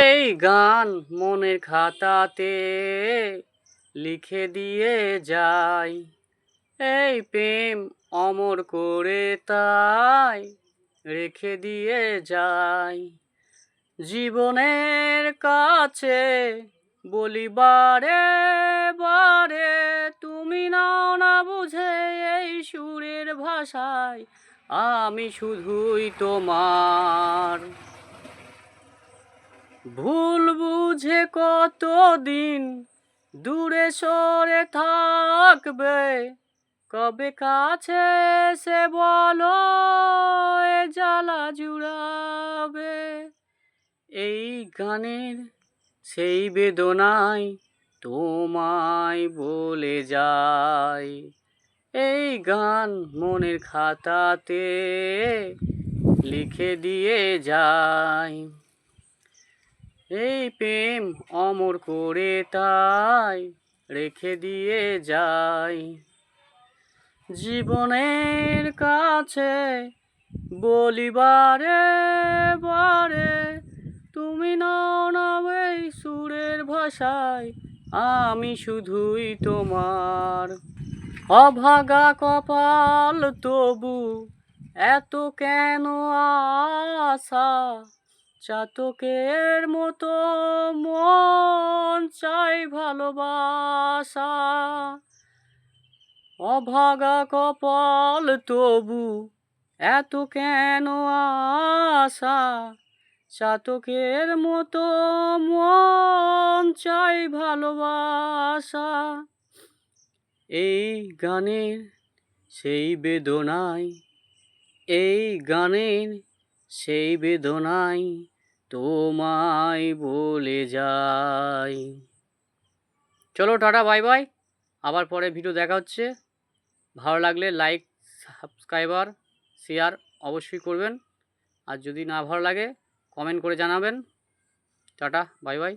এই গান মনের খাতাতে লিখে দিয়ে যাই, এই প্রেম অমর করে তাই রেখে দিয়ে যাই। জীবনের কাছে বলি বারে বারে, তুমি নাও না বুঝে এই সুরের ভাষায় আমি শুধুই তোমার। ভুল বুঝে কতদিন দূরে সরে থাকবে, কবে কাছে সে বলো এ জ্বালা জুড়াবে। এই গানের সেই বেদনায় তোমায় বলে যাই, এই গান মনের খাতাতে লিখে দিয়ে যাই। এই প্রেম অমর করে তাই রেখে দিয়ে যাই। জীবনের কাছে বলি বারে বারে, তুমি নাও না এই সুরের ভাষায় আমি শুধুই তোমার। অভাগা কপাল তবু এত কেন আশা, চাতকের মতো মন চাই ভালোবাসা। অভাগা কপাল তবু এত কেন আশা, চাতকের মতো মন চাই ভালোবাসা। এই গানের সেই বেদনায়, এই গানের সেই বেদনায় তোমায় বলে যাই। চলো টাটা, বাই বাই। আবার পরে ভিডিও দেখা হচ্ছে। ভালো লাগলে লাইক, সাবস্ক্রাইবার, শেয়ার অবশ্যই করবেন। আর যদি না ভালো লাগে কমেন্ট করে জানাবেন। Tata, bye bye.